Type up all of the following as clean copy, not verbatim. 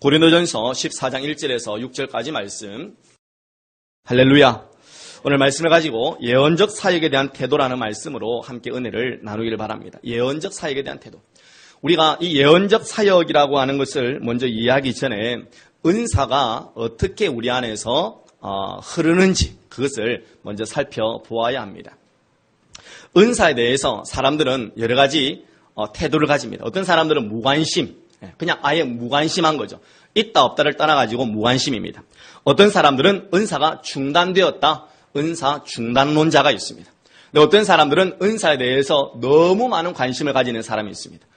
고린도전서 14장 1절에서 6절까지 말씀. 할렐루야. 오늘 말씀을 가지고 예언적 사역에 대한 태도라는 말씀으로 함께 은혜를 나누기를 바랍니다. 예언적 사역에 대한 태도. 우리가 이 예언적 사역이라고 하는 것을 먼저 이해하기 전에 은사가 어떻게 우리 안에서 흐르는지 그것을 먼저 살펴보아야 합니다. 은사에 대해서 사람들은 여러 가지 태도를 가집니다. 어떤 사람들은 무관심, 그냥 아예 무관심한 거죠. 있다 없다를 떠나가지고 무관심입니다. 어떤 사람들은 은사가 중단되었다, 은사 중단론자가 있습니다. 근데 어떤 사람들은 은사에 대해서 너무 많은 관심을 가지는 사람이 있습니다.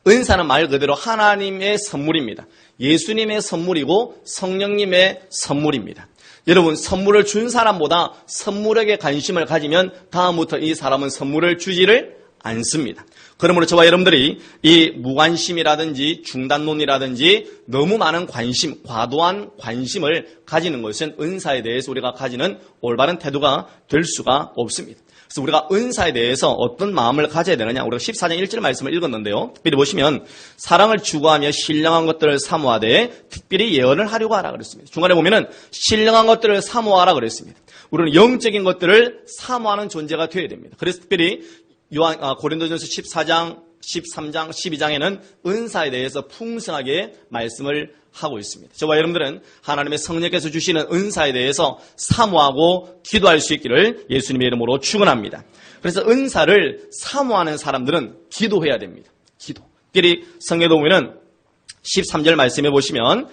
은사는 말 그대로 하나님의 선물입니다. 예수님의 선물이고 성령님의 선물입니다. 여러분, 선물을 준 사람보다 선물에게 관심을 가지면 다음부터 이 사람은 선물을 주지를 않습니다. 그러므로 저와 여러분들이 이 무관심이라든지 중단론이라든지 너무 많은 관심, 과도한 관심을 가지는 것은 은사에 대해서 우리가 가지는 올바른 태도가 될 수가 없습니다. 그래서 우리가 은사에 대해서 어떤 마음을 가져야 되느냐, 우리가 14장 1절 말씀을 읽었는데요. 특별히 보시면 사랑을 추구하며 신령한 것들을 사모하되 특별히 예언을 하려고 하라 그랬습니다. 중간에 보면은 신령한 것들을 사모하라 그랬습니다. 우리는 영적인 것들을 사모하는 존재가 되어야 됩니다. 그래서 특별히 고린도전서 14장, 13장, 12장에는 은사에 대해서 풍성하게 말씀을 하고 있습니다. 저와 여러분들은 하나님의 성령께서 주시는 은사에 대해서 사모하고 기도할 수 있기를 예수님의 이름으로 축원합니다. 그래서 은사를 사모하는 사람들은 기도해야 됩니다. 기도. 특별히 성경에 보면은 13절 말씀해 보시면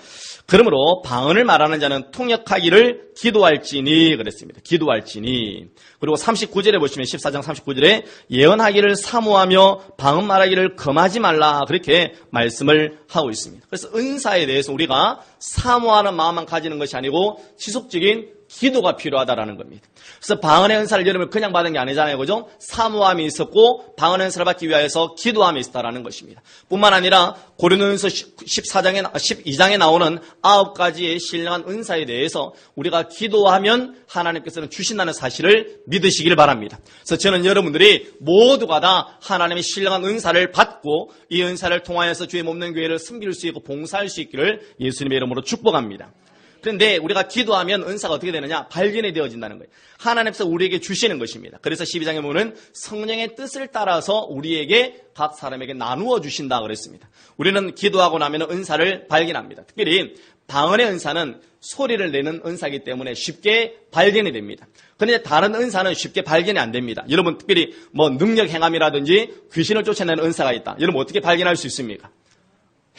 그러므로 방언을 말하는 자는 통역하기를 기도할지니 그랬습니다. 기도할지니. 그리고 39절에 보시면 14장 39절에 예언하기를 사모하며 방언 말하기를 금하지 말라 그렇게 말씀을 하고 있습니다. 그래서 은사에 대해서 우리가 사모하는 마음만 가지는 것이 아니고 지속적인 기도가 필요하다라는 겁니다. 그래서 방언의 은사를 여러분 그냥 받은 게 아니잖아요. 그죠? 사모함이 있었고 방언의 은사를 받기 위해서 기도함이 있었다라는 것입니다. 뿐만 아니라 고린도전서 12장에 나오는 9가지의 신령한 은사에 대해서 우리가 기도하면 하나님께서는 주신다는 사실을 믿으시길 바랍니다. 그래서 저는 여러분들이 모두가 다 하나님의 신령한 은사를 받고 이 은사를 통하여서 주의 몸된 교회를 섬길 수 있고 봉사할 수 있기를 예수님의 이름으로 축복합니다. 그런데 우리가 기도하면 은사가 어떻게 되느냐? 발견이 되어진다는 거예요. 하나님께서 우리에게 주시는 것입니다. 그래서 12장에 보면 성령의 뜻을 따라서 우리에게 각 사람에게 나누어 주신다 그랬습니다. 우리는 기도하고 나면 은사를 발견합니다. 특별히 방언의 은사는 소리를 내는 은사이기 때문에 쉽게 발견이 됩니다. 그런데 다른 은사는 쉽게 발견이 안 됩니다. 여러분 특별히 능력 행함이라든지 귀신을 쫓아내는 은사가 있다. 여러분 어떻게 발견할 수 있습니까?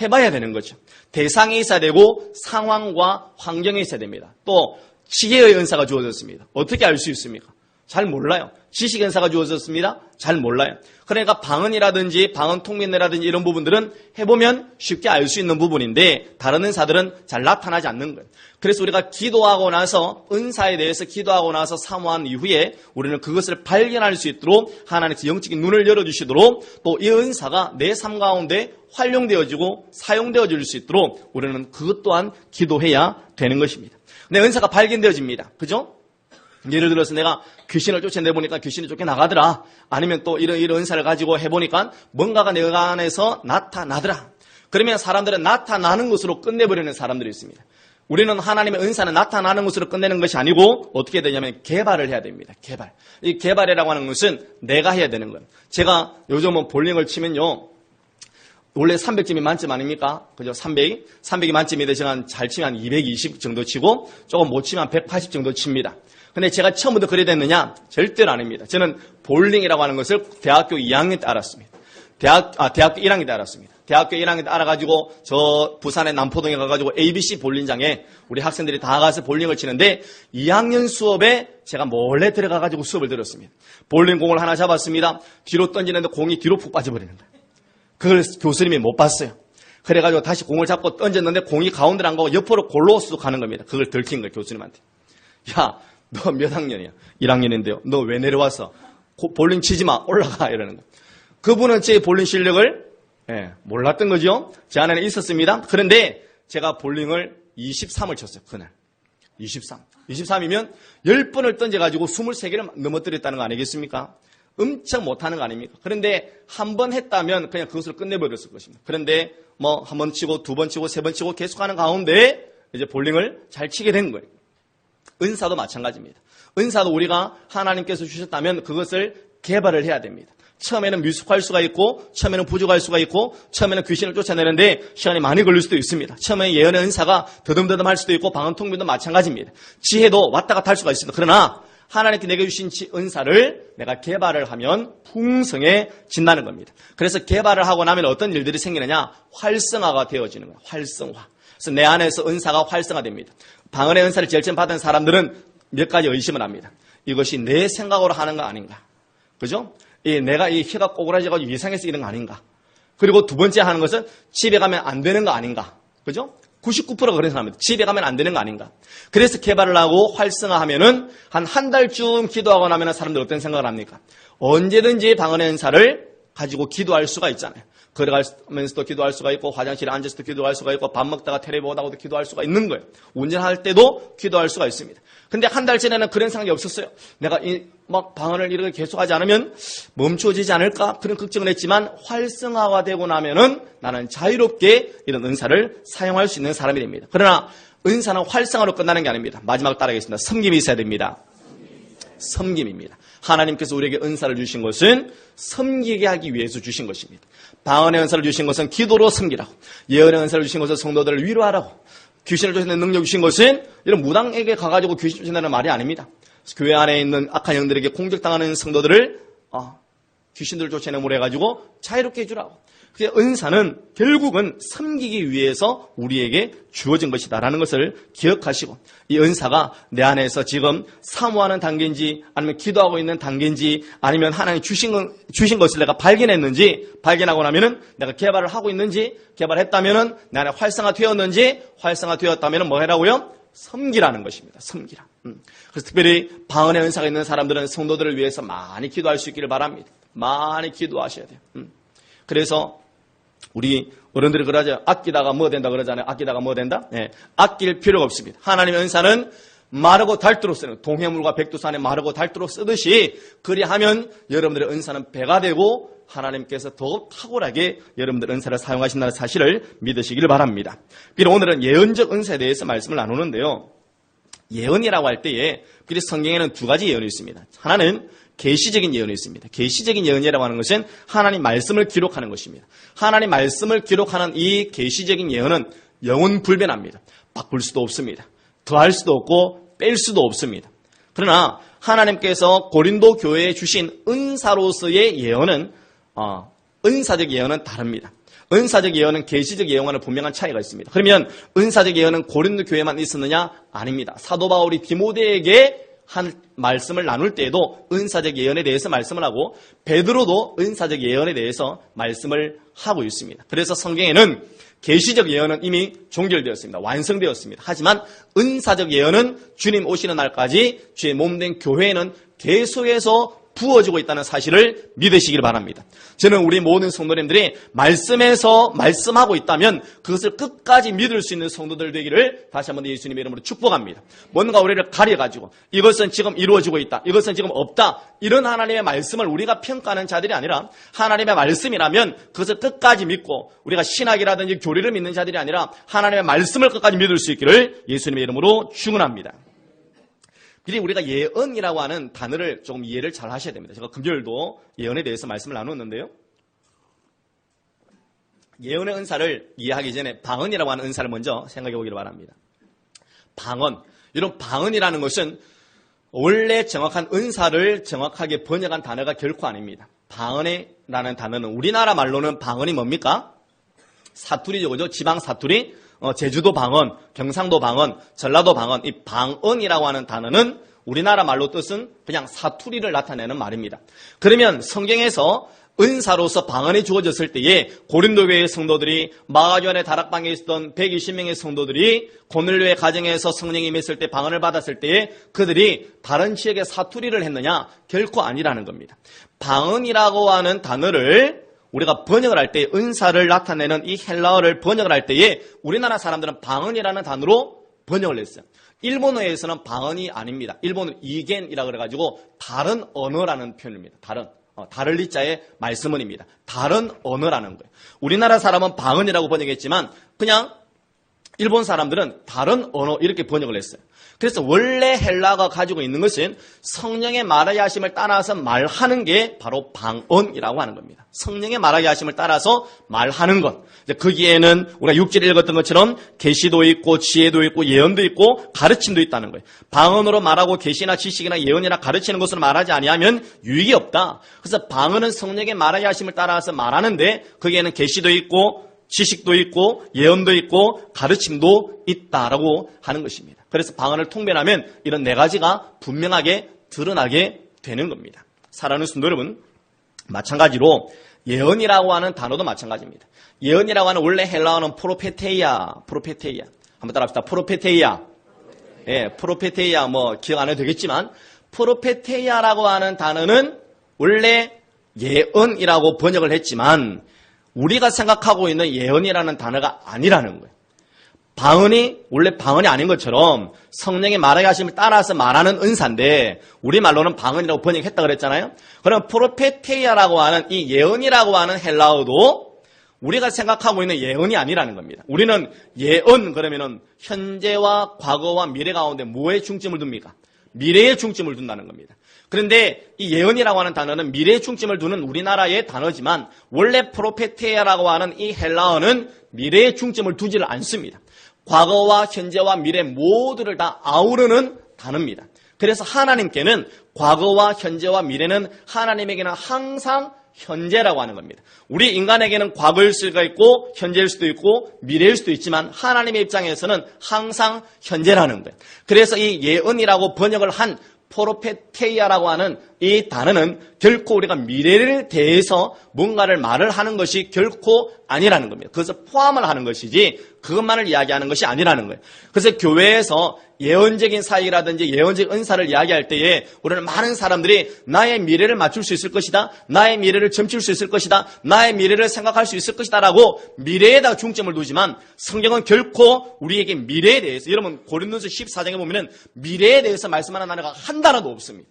해봐야 되는 거죠. 대상이 있어야 되고 상황과 환경이 있어야 됩니다. 또 지혜의 은사가 주어졌습니다. 어떻게 알 수 있습니까? 잘 몰라요. 지식 은사가 주어졌습니다. 잘 몰라요. 그러니까 방언이라든지 방언 통변이라든지 이런 부분들은 해보면 쉽게 알 수 있는 부분인데 다른 은사들은 잘 나타나지 않는 거예요. 그래서 우리가 기도하고 나서 은사에 대해서 기도하고 나서 사모한 이후에 우리는 그것을 발견할 수 있도록 하나님께서 영적인 눈을 열어주시도록 또 이 은사가 내 삶 가운데 활용되어지고 사용되어질 수 있도록 우리는 그것 또한 기도해야 되는 것입니다. 내 은사가 발견되어집니다. 그죠? 예를 들어서 내가 귀신을 쫓아내보니까 귀신이 쫓겨나가더라. 아니면 또 이런 은사를 가지고 해보니까 뭔가가 내 안에서 나타나더라. 그러면 사람들은 나타나는 것으로 끝내버리는 사람들이 있습니다. 우리는 하나님의 은사는 나타나는 것으로 끝내는 것이 아니고 어떻게 되냐면 개발을 해야 됩니다. 개발. 이 개발이라고 하는 것은 내가 해야 되는 거예요. 제가 요즘은 볼링을 치면요. 원래 300점이 만점 아닙니까? 그죠? 300이 만점인데 제가 잘 치면 220 정도 치고 조금 못 치면 180 정도 칩니다. 근데 제가 처음부터 그래야 됐느냐? 절대로 아닙니다. 저는 볼링이라고 하는 것을 대학교 2학년 때 알았습니다. 대학교 1학년 때 알았습니다. 대학교 1학년 때 알아가지고 저 부산의 남포동에 가가지고 ABC 볼링장에 우리 학생들이 다 가서 볼링을 치는데 2학년 수업에 제가 몰래 들어가가지고 수업을 들었습니다. 볼링공을 하나 잡았습니다. 뒤로 던지는데 공이 뒤로 푹 빠져버리는 거예요. 그걸 교수님이 못 봤어요. 그래가지고 다시 공을 잡고 던졌는데 공이 가운데로 안 가고 옆으로 골로 쑥 가는 겁니다. 그걸 들킨 거예요, 교수님한테. 야, 너 몇 학년이야? 1학년인데요. 너 왜 내려와서? 볼링 치지 마. 올라가. 이러는 거예요. 그분은 제 볼링 실력을 몰랐던 거죠. 제 안에는 있었습니다. 그런데 제가 볼링을 23을 쳤어요. 그날. 23. 23이면 10번을 던져가지고 23개를 넘어뜨렸다는 거 아니겠습니까? 엄청 못하는 거 아닙니까? 그런데 한 번 했다면 그냥 그것을 끝내버렸을 것입니다. 그런데 뭐 한 번 치고 두 번 치고 세 번 치고 계속하는 가운데 이제 볼링을 잘 치게 된 거예요. 은사도 마찬가지입니다. 은사도 우리가 하나님께서 주셨다면 그것을 개발을 해야 됩니다. 처음에는 미숙할 수가 있고 처음에는 부족할 수가 있고 처음에는 귀신을 쫓아내는데 시간이 많이 걸릴 수도 있습니다. 처음에 예언의 은사가 더듬더듬할 수도 있고 방언통변도 마찬가지입니다. 지혜도 왔다 갔다 할 수가 있습니다. 그러나 하나님께 내게 주신 은사를 내가 개발을 하면 풍성해진다는 겁니다. 그래서 개발을 하고 나면 어떤 일들이 생기느냐? 활성화가 되어지는 거예요. 활성화. 그래서 내 안에서 은사가 활성화됩니다. 방언의 은사를 제일 처음 받은 사람들은 몇 가지 의심을 합니다. 이것이 내 생각으로 하는 거 아닌가? 그죠? 내가 이 혀가 꼬그라져가지고 이상해서 이런 거 아닌가? 그리고 두 번째 하는 것은 집에 가면 안 되는 거 아닌가? 그죠? 99%가 그런 사람입니다. 집에 가면 안 되는 거 아닌가? 그래서 개발을 하고 활성화하면은 한 달쯤 기도하고 나면 사람들 어떤 생각을 합니까? 언제든지 방언의 은사를 가지고 기도할 수가 있잖아요. 걸어가면서도 기도할 수가 있고 화장실에 앉아서도 기도할 수가 있고 밥 먹다가 텔레비 보다가도 기도할 수가 있는 거예요. 운전할 때도 기도할 수가 있습니다. 근데 한 달 전에는 그런 생각이 없었어요. 내가 막 방언을 이렇게 계속하지 않으면 멈춰지지 않을까? 그런 걱정을 했지만 활성화가 되고 나면은 나는 자유롭게 이런 은사를 사용할 수 있는 사람이 됩니다. 그러나 은사는 활성화로 끝나는 게 아닙니다. 마지막 따라하겠습니다. 섬김이 있어야 됩니다. 섬김입니다. 하나님께서 우리에게 은사를 주신 것은 섬기게 하기 위해서 주신 것입니다. 방언의 은사를 주신 것은 기도로 섬기라고, 예언의 은사를 주신 것은 성도들을 위로하라고, 귀신을 쫓아내는 능력 주신 것은 이런 무당에게 가가지고 귀신 쫓아내는 말이 아닙니다. 교회 안에 있는 악한 영들에게 공격당하는 성도들을 귀신들을 쫓아내므로 해가지고 자유롭게 해주라고. 은사는 결국은 섬기기 위해서 우리에게 주어진 것이다라는 것을 기억하시고, 이 은사가 내 안에서 지금 사모하는 단계인지 아니면 기도하고 있는 단계인지 아니면 하나님 주신 것을 내가 발견했는지, 발견하고 나면은 내가 개발을 하고 있는지, 개발했다면은 내 안에 활성화되었는지, 활성화되었다면은 뭐 해라고요? 섬기라는 것입니다. 섬기라. 그래서 특별히 방언의 은사가 있는 사람들은 성도들을 위해서 많이 기도할 수 있기를 바랍니다. 많이 기도하셔야 돼요. 그래서 우리 어른들이 그러죠. 아끼다가 뭐 된다 그러잖아요. 아끼다가 뭐 된다? 네. 아낄 필요가 없습니다. 하나님의 은사는 마르고 닳도록 쓰는, 동해물과 백두산에 마르고 닳도록 쓰듯이 그리하면 여러분들의 은사는 배가 되고 하나님께서 더욱 탁월하게 여러분들의 은사를 사용하신다는 사실을 믿으시기를 바랍니다. 비록 오늘은 예언적 은사에 대해서 말씀을 나누는데요. 예언이라고 할 때에 비록 성경에는 두 가지 예언이 있습니다. 하나는 계시적인 예언이 있습니다. 계시적인 예언이라고 하는 것은 하나님 말씀을 기록하는 것입니다. 하나님 말씀을 기록하는 이 계시적인 예언은 영원 불변합니다. 바꿀 수도 없습니다. 더할 수도 없고 뺄 수도 없습니다. 그러나 하나님께서 고린도 교회에 주신 은사로서의 예언은 은사적 예언은 다릅니다. 은사적 예언은 계시적 예언과는 분명한 차이가 있습니다. 그러면 은사적 예언은 고린도 교회만 있었느냐? 아닙니다. 사도 바울이 디모데에게 한 말씀을 나눌 때에도 은사적 예언에 대해서 말씀을 하고 베드로도 은사적 예언에 대해서 말씀을 하고 있습니다. 그래서 성경에는 계시적 예언은 이미 종결되었습니다. 완성되었습니다. 하지만 은사적 예언은 주님 오시는 날까지 주의 몸된 교회에는 계속해서 부어지고 있다는 사실을 믿으시길 바랍니다. 저는 우리 모든 성도님들이 말씀에서 말씀하고 있다면 그것을 끝까지 믿을 수 있는 성도들 되기를 다시 한번 예수님의 이름으로 축복합니다. 뭔가 우리를 가려가지고 이것은 지금 이루어지고 있다, 이것은 지금 없다, 이런 하나님의 말씀을 우리가 평가하는 자들이 아니라 하나님의 말씀이라면 그것을 끝까지 믿고, 우리가 신학이라든지 교리를 믿는 자들이 아니라 하나님의 말씀을 끝까지 믿을 수 있기를 예수님의 이름으로 축원합니다. 미리 우리가 예언이라고 하는 단어를 조금 이해를 잘 하셔야 됩니다. 제가 금요일도 예언에 대해서 말씀을 나눴는데요. 예언의 은사를 이해하기 전에 방언이라고 하는 은사를 먼저 생각해 보기를 바랍니다. 방언. 이런 방언이라는 것은 원래 정확한 은사를 정확하게 번역한 단어가 결코 아닙니다. 방언이라는 단어는 우리나라 말로는 방언이 뭡니까? 사투리죠, 그죠? 지방 사투리. 제주도 방언, 경상도 방언, 전라도 방언, 이 방언이라고 하는 단어는 우리나라 말로 뜻은 그냥 사투리를 나타내는 말입니다. 그러면 성경에서 은사로서 방언이 주어졌을 때에 고린도 교회의 성도들이 마가교안의 다락방에 있었던 120명의 성도들이 고넬료의 가정에서 성령이 임했을 때 방언을 받았을 때에 그들이 다른 지역의 사투리를 했느냐? 결코 아니라는 겁니다. 방언이라고 하는 단어를 우리가 번역을 할 때 은사를 나타내는 이 헬라어를 번역을 할 때에 우리나라 사람들은 방언이라는 단어로 번역을 했어요. 일본어에서는 방언이 아닙니다. 일본은 이겐이라고 그래가지고 다른 언어라는 표현입니다. 다른 다를 리자의 말씀은입니다. 다른 언어라는 거예요. 우리나라 사람은 방언이라고 번역했지만 그냥 일본 사람들은 다른 언어 이렇게 번역을 했어요. 그래서 원래 헬라어가 가지고 있는 것은 성령의 말하게 하심을 따라서 말하는 게 바로 방언이라고 하는 겁니다. 성령의 말하게 하심을 따라서 말하는 것. 거기에는 우리가 6절에 읽었던 것처럼 계시도 있고 지혜도 있고 예언도 있고 가르침도 있다는 거예요. 방언으로 말하고 계시나 지식이나 예언이나 가르치는 것으로 말하지 아니하면 유익이 없다. 그래서 방언은 성령의 말하게 하심을 따라서 말하는데 거기에는 계시도 있고 지식도 있고 예언도 있고 가르침도 있다라고 하는 것입니다. 그래서 방언을 통변하면 이런 네 가지가 분명하게 드러나게 되는 겁니다. 사랑하는 성도 여러분, 마찬가지로 예언이라고 하는 단어도 마찬가지입니다. 예언이라고 하는 원래 헬라어는 프로페테이아. 한번 따라합시다. 프로페테이아. 예, 프로페테이아 기억 안 해도 되겠지만 프로페테이아라고 하는 단어는 원래 예언이라고 번역을 했지만 우리가 생각하고 있는 예언이라는 단어가 아니라는 거예요. 방언이 원래 방언이 아닌 것처럼 성령의 말하게 하심을 따라서 말하는 은사인데 우리말로는 방언이라고 번역했다 그랬잖아요. 그럼 프로페테이아라고 하는 이 예언이라고 하는 헬라어도 우리가 생각하고 있는 예언이 아니라는 겁니다. 우리는 예언 그러면은 현재와 과거와 미래 가운데 뭐에 중점을 둡니까? 미래에 중점을 둔다는 겁니다. 그런데 이 예언이라고 하는 단어는 미래에 중점을 두는 우리나라의 단어지만 원래 프로페테이아라고 하는 이 헬라어는 미래에 중점을 두지를 않습니다. 과거와 현재와 미래 모두를 다 아우르는 단어입니다. 그래서 하나님께는 과거와 현재와 미래는 하나님에게는 항상 현재라고 하는 겁니다. 우리 인간에게는 과거일 수가 있고 현재일 수도 있고 미래일 수도 있지만 하나님의 입장에서는 항상 현재라는 거예요. 그래서 이 예언이라고 번역을 한 프로페테이아라고 하는 이 단어는 결코 우리가 미래를 대해서 뭔가를 말을 하는 것이 결코 아니라는 겁니다. 그것을 포함을 하는 것이지 그것만을 이야기하는 것이 아니라는 거예요. 그래서 교회에서 예언적인 사역이라든지 예언적 은사를 이야기할 때에 우리는 많은 사람들이 나의 미래를 맞출 수 있을 것이다, 나의 미래를 점칠 수 있을 것이다, 나의 미래를 생각할 수 있을 것이다 라고 미래에다 중점을 두지만 성경은 결코 우리에게 미래에 대해서, 여러분 고린도서 14장에 보면 미래에 대해서 말씀하는 단어가 한 단어도 없습니다.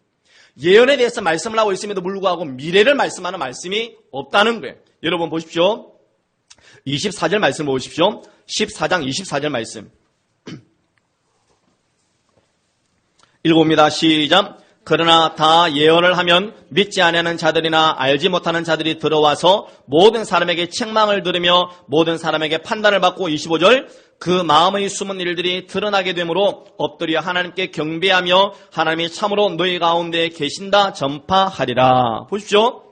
예언에 대해서 말씀을 하고 있음에도 불구하고 미래를 말씀하는 말씀이 없다는 거예요. 여러분 보십시오. 24절 말씀 보십시오. 14장 24절 말씀 읽어봅니다. 시작. 그러나 다 예언을 하면 믿지 아니하는 자들이나 알지 못하는 자들이 들어와서 모든 사람에게 책망을 들으며 모든 사람에게 판단을 받고 25절 그 마음의 숨은 일들이 드러나게 되므로 엎드려 하나님께 경배하며 하나님이 참으로 너희 가운데 계신다 전파하리라. 보십시오.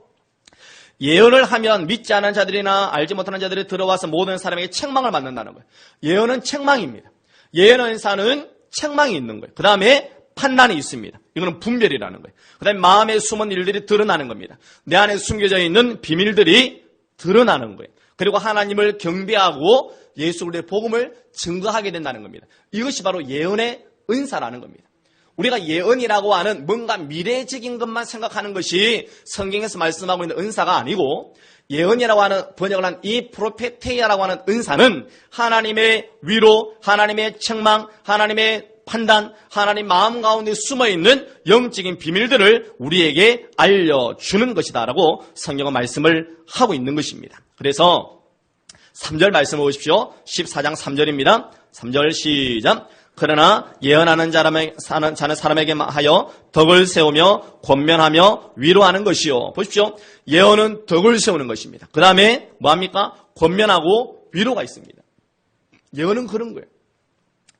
예언을 하면 믿지 않은 자들이나 알지 못하는 자들이 들어와서 모든 사람에게 책망을 받는다는 거예요. 예언은 책망입니다. 예언사는 책망이 있는 거예요. 그 다음에 판단이 있습니다. 이거는 분별이라는 거예요. 그 다음에 마음에 숨은 일들이 드러나는 겁니다. 내 안에 숨겨져 있는 비밀들이 드러나는 거예요. 그리고 하나님을 경배하고 예수 그리스도의 복음을 증거하게 된다는 겁니다. 이것이 바로 예언의 은사라는 겁니다. 우리가 예언이라고 하는 뭔가 미래적인 것만 생각하는 것이 성경에서 말씀하고 있는 은사가 아니고 예언이라고 하는 번역을 한 이 프로페테이아라고 하는 은사는 하나님의 위로, 하나님의 책망, 하나님의 판단, 하나님 마음 가운데 숨어있는 영적인 비밀들을 우리에게 알려주는 것이다라고 성경은 말씀을 하고 있는 것입니다. 그래서 3절 말씀을 보십시오. 14장 3절입니다. 3절 시작. 그러나 예언하는 자는 사람에게 하여 덕을 세우며 권면하며 위로하는 것이요. 보십시오. 예언은 덕을 세우는 것입니다. 그 다음에 뭐합니까? 권면하고 위로가 있습니다. 예언은 그런 거예요.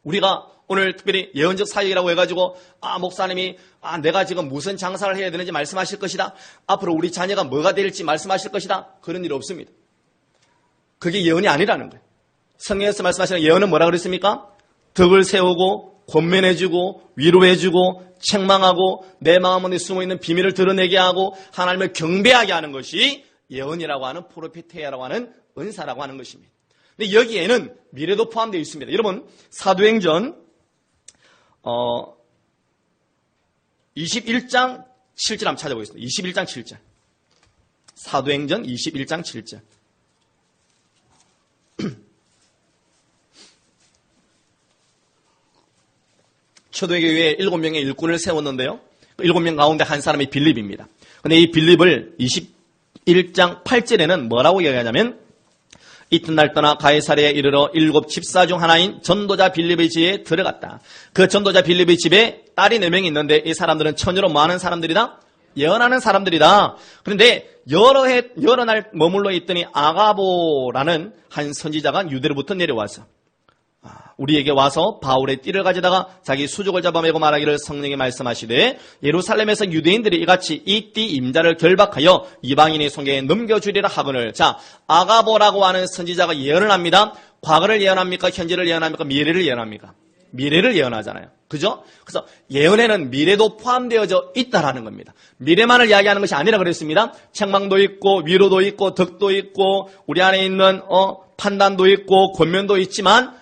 우리가 오늘 특별히 예언적 사역이라고 해가지고 목사님이 내가 지금 무슨 장사를 해야 되는지 말씀하실 것이다. 앞으로 우리 자녀가 뭐가 될지 말씀하실 것이다. 그런 일 없습니다. 그게 예언이 아니라는 거예요. 성경에서 말씀하시는 예언은 뭐라 그랬습니까? 덕을 세우고 권면해주고 위로해주고 책망하고 내 마음 안에 숨어있는 비밀을 드러내게 하고 하나님을 경배하게 하는 것이 예언이라고 하는 프로페테이아라고 하는 은사라고 하는 것입니다. 근데 여기에는 미래도 포함되어 있습니다. 여러분 사도행전 21장 7절 한번 찾아보겠습니다. 21장 7절. 사도행전 21장 7절. 초대교회에 7명의 일꾼을 세웠는데요. 7명 가운데 한 사람이 빌립입니다. 근데 이 빌립을 21장 8절에는 뭐라고 이야기하냐면 이튿날 떠나 가이사랴에 이르러 7 집사 중 하나인 전도자 빌립의 집에 들어갔다. 그 전도자 빌립의 집에 딸이 4명이 있는데 이 사람들은 처녀로 뭐 하는 사람들이다? 예언하는 사람들이다. 그런데 여러 날 머물러 있더니 아가보라는 한 선지자가 유대로부터 내려와서 우리에게 와서 바울의 띠를 가져다가 자기 수족을 잡아매고 말하기를 성령이 말씀하시되 예루살렘에서 유대인들이 이같이 이 띠 임자를 결박하여 이방인의 손에 넘겨주리라 하거늘. 자, 아가보라고 하는 선지자가 예언을 합니다. 과거를 예언합니까? 현재를 예언합니까? 미래를 예언합니까? 미래를 예언하잖아요. 그죠? 그래서 예언에는 미래도 포함되어져 있다라는 겁니다. 미래만을 이야기하는 것이 아니라 그랬습니다. 책망도 있고 위로도 있고 덕도 있고 우리 안에 있는 판단도 있고 권면도 있지만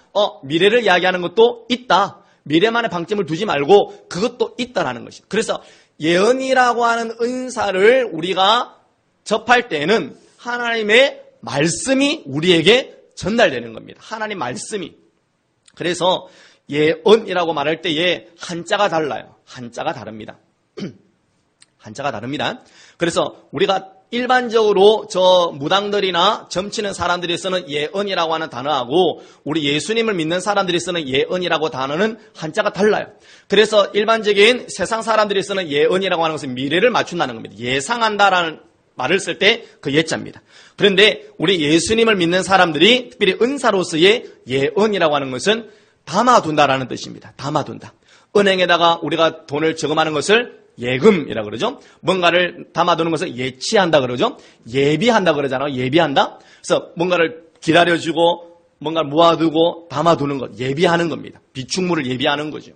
미래를 이야기하는 것도 있다. 미래만의 방점을 두지 말고 그것도 있다라는 것이죠. 그래서 예언이라고 하는 은사를 우리가 접할 때는 하나님의 말씀이 우리에게 전달되는 겁니다. 하나님 말씀이. 그래서 예언이라고 말할 때에 한자가 달라요. 한자가 다릅니다. 한자가 다릅니다. 그래서 우리가 일반적으로 저 무당들이나 점치는 사람들이 쓰는 예언이라고 하는 단어하고 우리 예수님을 믿는 사람들이 쓰는 예언이라고 단어는 한자가 달라요. 그래서 일반적인 세상 사람들이 쓰는 예언이라고 하는 것은 미래를 맞춘다는 겁니다. 예상한다라는 말을 쓸 때 그 예자입니다. 그런데 우리 예수님을 믿는 사람들이 특별히 은사로서의 예언이라고 하는 것은 담아둔다라는 뜻입니다. 담아둔다. 은행에다가 우리가 돈을 저금하는 것을 예금이라고 그러죠. 뭔가를 담아두는 것을 예치한다 그러죠. 예비한다 그러잖아요. 예비한다. 그래서 뭔가를 기다려주고 뭔가를 모아두고 담아두는 것, 예비하는 겁니다. 비축물을 예비하는 거죠.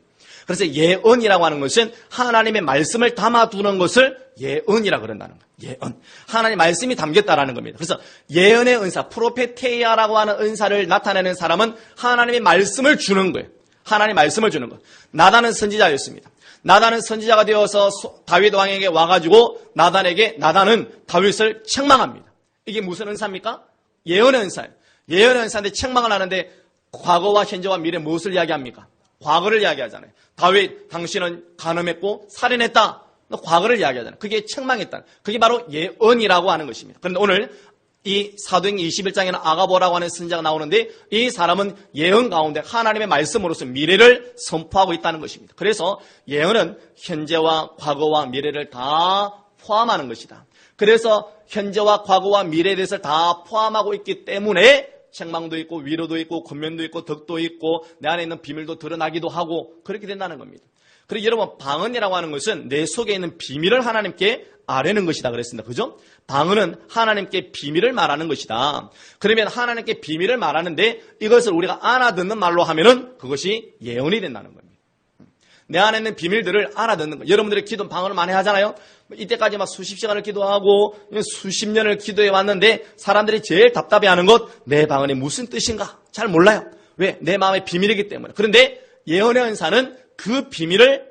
그래서 예언이라고 하는 것은 하나님의 말씀을 담아두는 것을 예언이라고 그런다는 거예요. 예언. 하나님의 말씀이 담겼다라는 겁니다. 그래서 예언의 은사, 프로페테이아라고 하는 은사를 나타내는 사람은 하나님의 말씀을 주는 거예요. 하나님의 말씀을 주는 거예요. 나단은 선지자였습니다. 나단은 선지자가 되어서 다윗 왕에게 와가지고 나단은 다윗을 책망합니다. 이게 무슨 은사입니까? 예언의 은사예요. 예언의 은사인데 책망을 하는데 과거와 현재와 미래 무엇을 이야기합니까? 과거를 이야기하잖아요. 다윗, 당신은 간음했고 살인했다. 과거를 이야기하잖아요. 그게 책망했다. 그게 바로 예언이라고 하는 것입니다. 그런데 오늘 이 사도행전 21장에는 아가보라고 하는 선지자가 나오는데 이 사람은 예언 가운데 하나님의 말씀으로서 미래를 선포하고 있다는 것입니다. 그래서 예언은 현재와 과거와 미래를 다 포함하는 것이다. 그래서 현재와 과거와 미래에 대해서 다 포함하고 있기 때문에 책망도 있고 위로도 있고 권면도 있고 덕도 있고 내 안에 있는 비밀도 드러나기도 하고 그렇게 된다는 겁니다. 그리고 여러분 방언이라고 하는 것은 내 속에 있는 비밀을 하나님께 아뢰는 것이다 그랬습니다. 그죠? 방언은 하나님께 비밀을 말하는 것이다. 그러면 하나님께 비밀을 말하는데 이것을 우리가 알아듣는 말로 하면은 그것이 예언이 된다는 겁니다. 내 안에 있는 비밀들을 알아듣는 것. 여러분들의 기도 방언을 많이 하잖아요. 이때까지 막 수십 시간을 기도하고 수십 년을 기도해 왔는데 사람들이 제일 답답해하는 것, 내 방언이 무슨 뜻인가 잘 몰라요. 왜? 내 마음의 비밀이기 때문에. 그런데 예언의 은사는 그 비밀을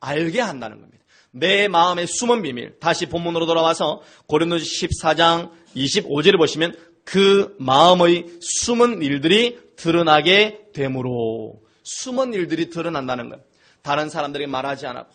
알게 한다는 겁니다. 내 마음의 숨은 비밀. 다시 본문으로 돌아와서 고린도서 14장 25절을 보시면 그 마음의 숨은 일들이 드러나게 되므로 숨은 일들이 드러난다는 거예요. 다른 사람들에게 말하지 않았고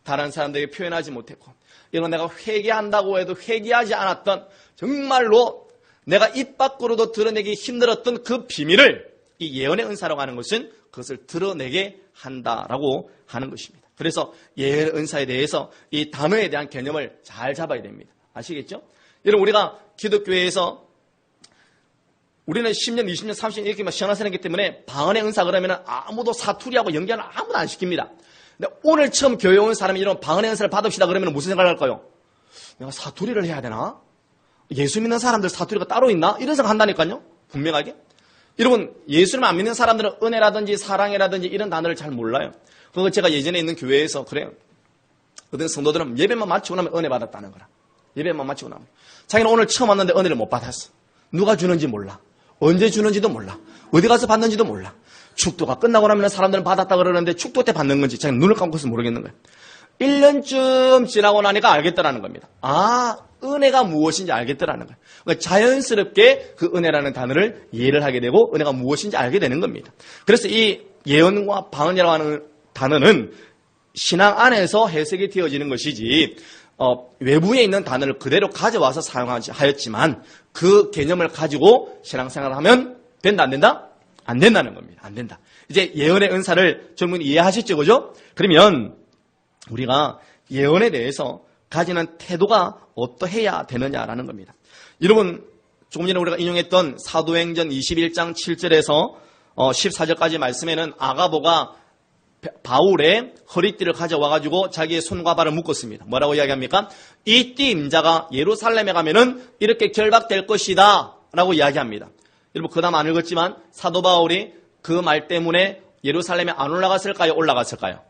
다른 사람들에게 표현하지 못했고 이런 내가 회개한다고 해도 회개하지 않았던 정말로 내가 입 밖으로도 드러내기 힘들었던 그 비밀을 이 예언의 은사라고 하는 것은 그것을 드러내게 한다라고 하는 것입니다. 그래서 예언의 은사에 대해서 이 단어에 대한 개념을 잘 잡아야 됩니다. 아시겠죠? 여러분 우리가 기독교에서 우리는 10년, 20년, 30년 이렇게 신앙생활이기 때문에 방언의 은사 그러면 아무도 사투리하고 연결을 아무도 안 시킵니다. 근데 오늘 처음 교회 온 사람이 이런 방언의 은사를 받읍시다 그러면 무슨 생각을 할까요? 내가 사투리를 해야 되나? 예수 믿는 사람들 사투리가 따로 있나? 이런 생각 한다니까요. 분명하게. 여러분 예수를 안 믿는 사람들은 은혜라든지 사랑이라든지 이런 단어를 잘 몰라요. 그거 제가 예전에 있는 교회에서 그래요. 어떤 성도들은 예배만 마치고 나면 은혜 받았다는 거라. 예배만 마치고 나면. 자기는 오늘 처음 왔는데 은혜를 못 받았어. 누가 주는지 몰라. 언제 주는지도 몰라. 어디 가서 받는지도 몰라. 축도가 끝나고 나면 사람들은 받았다 그러는데 축도 때 받는 건지 자기는 눈을 감고서 모르겠는 거예요. 1년쯤 지나고 나니까 알겠다라는 겁니다. 아, 은혜가 무엇인지 알겠다라는 거예요. 그러니까 자연스럽게 그 은혜라는 단어를 이해를 하게 되고 은혜가 무엇인지 알게 되는 겁니다. 그래서 이 예언과 방언이라고 하는 단어는 신앙 안에서 해석이 되어지는 것이지 외부에 있는 단어를 그대로 가져와서 사용하였지만 그 개념을 가지고 신앙생활을 하면 된다, 안 된다? 안 된다는 겁니다. 안 된다. 이제 예언의 은사를 충분히 이해하셨죠, 그죠? 그러면 우리가 예언에 대해서 가지는 태도가 어떠해야 되느냐라는 겁니다. 여러분, 조금 전에 우리가 인용했던 사도행전 21장 7절에서 14절까지 말씀에는 아가보가 바울의 허리띠를 가져와가지고 자기의 손과 발을 묶었습니다. 뭐라고 이야기합니까? 이 띠 임자가 예루살렘에 가면은 이렇게 결박될 것이다 라고 이야기합니다. 여러분, 그 다음 안 읽었지만 사도 바울이 그 말 때문에 예루살렘에 안 올라갔을까요? 올라갔을까요?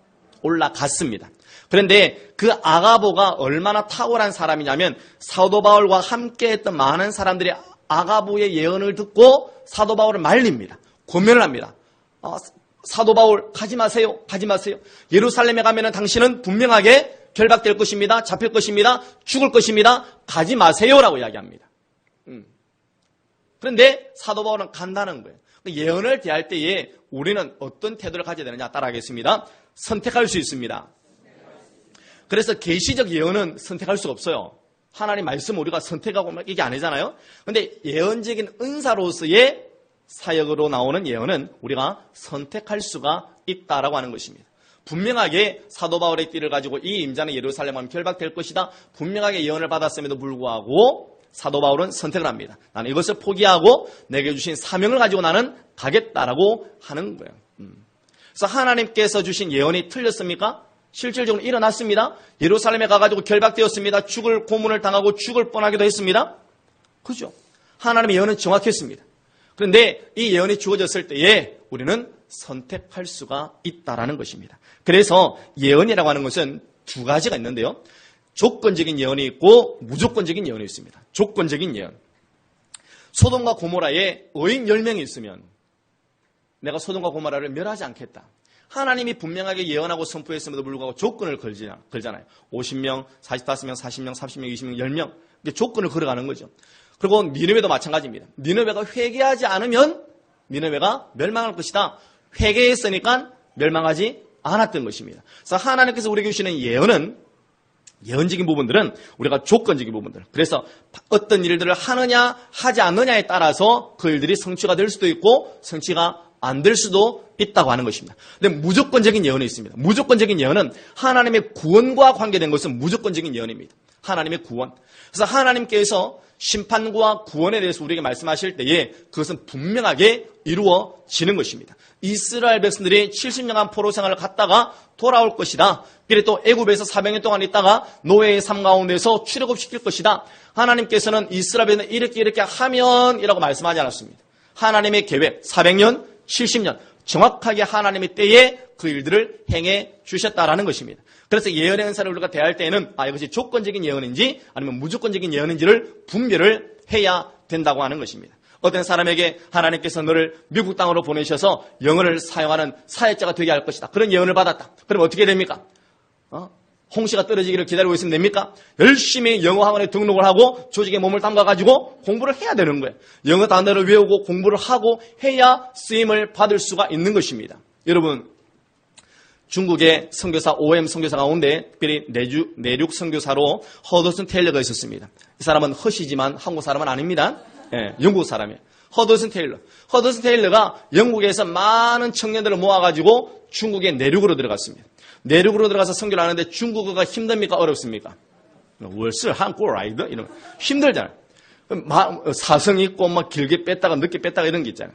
올라갔습니다. 그런데 그 아가보가 얼마나 탁월한 사람이냐면 사도 바울과 함께했던 많은 사람들이 아가보의 예언을 듣고 사도 바울을 말립니다. 고면을 합니다. 사도 바울 가지 마세요. 가지 마세요. 예루살렘에 가면은 당신은 분명하게 결박될 것입니다. 잡힐 것입니다. 죽을 것입니다. 가지 마세요라고 이야기합니다. 그런데 사도 바울은 간다는 거예요. 예언을 대할 때에 우리는 어떤 태도를 가져야 되느냐 따라하겠습니다. 선택할 수 있습니다. 그래서 계시적 예언은 선택할 수가 없어요. 하나님 말씀 우리가 선택하고 이게 아니잖아요. 그런데 예언적인 은사로서의 사역으로 나오는 예언은 우리가 선택할 수가 있다라고 하는 것입니다. 분명하게 사도 바울의 띠를 가지고 이 임자는 예루살렘 하면 결박될 것이다. 분명하게 예언을 받았음에도 불구하고 사도 바울은 선택을 합니다. 나는 이것을 포기하고 내게 주신 사명을 가지고 나는 가겠다라고 하는 거예요. 그래서 하나님께서 주신 예언이 틀렸습니까? 실질적으로 일어났습니다. 예루살렘에 가가지고 결박되었습니다. 죽을 고문을 당하고 죽을 뻔하기도 했습니다. 그죠? 하나님의 예언은 정확했습니다. 그런데 이 예언이 주어졌을 때에 우리는 선택할 수가 있다라는 것입니다. 그래서 예언이라고 하는 것은 두 가지가 있는데요. 조건적인 예언이 있고 무조건적인 예언이 있습니다. 조건적인 예언. 소돔과 고모라에 의인 10명이 있으면 내가 소돔과 고모라를 멸하지 않겠다. 하나님이 분명하게 예언하고 선포했음에도 불구하고 조건을 걸잖아요. 50명, 45명, 40명, 30명, 20명, 10명. 이게 조건을 걸어가는 거죠. 그리고 니느웨도 마찬가지입니다. 니느웨가 회개하지 않으면 니느웨가 멸망할 것이다. 회개했으니까 멸망하지 않았던 것입니다. 그래서 하나님께서 우리에게 주시는 예언은 예언적인 부분들은 우리가 조건적인 부분들. 그래서 어떤 일들을 하느냐 하지 않느냐에 따라서 그 일들이 성취가 될 수도 있고 성취가 안 될 수도 있다고 하는 것입니다. 근데 무조건적인 예언이 있습니다. 무조건적인 예언은 하나님의 구원과 관계된 것은 무조건적인 예언입니다. 하나님의 구원. 그래서 하나님께서 심판과 구원에 대해서 우리에게 말씀하실 때에 그것은 분명하게 이루어지는 것입니다. 이스라엘 백성들이 70년간 포로 생활을 갔다가 돌아올 것이다. 그리고 또 애굽에서 400년 동안 있다가 노예의 삶 가운데서 출애굽시킬 것이다. 하나님께서는 이스라엘 백성을 이렇게 하면이라고 말씀하지 않았습니다. 하나님의 계획 400년, 70년 정확하게 하나님의 때에 그 일들을 행해 주셨다라는 것입니다. 그래서 예언의 은사를 우리가 대할 때에는 이것이 조건적인 예언인지 아니면 무조건적인 예언인지를 분별을 해야 된다고 하는 것입니다. 어떤 사람에게 하나님께서 너를 미국 땅으로 보내셔서 영어를 사용하는 사회자가 되게 할 것이다. 그런 예언을 받았다. 그럼 어떻게 됩니까? 홍시가 떨어지기를 기다리고 있으면 됩니까? 열심히 영어 학원에 등록을 하고 조직에 몸을 담가가지고 공부를 해야 되는 거예요. 영어 단어를 외우고 공부를 하고 해야 쓰임을 받을 수가 있는 것입니다. 여러분, 중국의 선교사 OM 선교사 가운데 특별히 내륙 선교사로 허더슨 테일러가 있었습니다. 이 사람은 허시지만 한국 사람은 아닙니다. 영국 사람이에요. 허더슨 테일러. 허더슨 테일러가 영국에서 많은 청년들을 모아가지고 중국의 내륙으로 들어갔습니다. 내륙으로 들어가서 선교를 하는데 중국어가 힘듭니까? 어렵습니까? 월스, 한국 라이더? 이런 거. 힘들잖아요. 사성 있고, 막 길게 뺐다가 늦게 뺐다가 이런 게 있잖아요.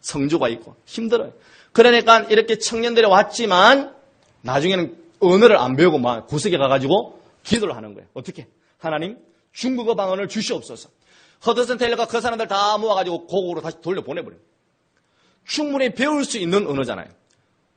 성조가 있고. 힘들어요. 그러니까 이렇게 청년들이 왔지만 나중에는 언어를 안 배우고 막 구석에 가가지고 기도를 하는 거예요. 어떻게? 하나님, 중국어 방언을 주시옵소서. 허더슨 테일러가 그 사람들 다 모아가지고 고국으로 다시 돌려보내버려요. 충분히 배울 수 있는 언어잖아요.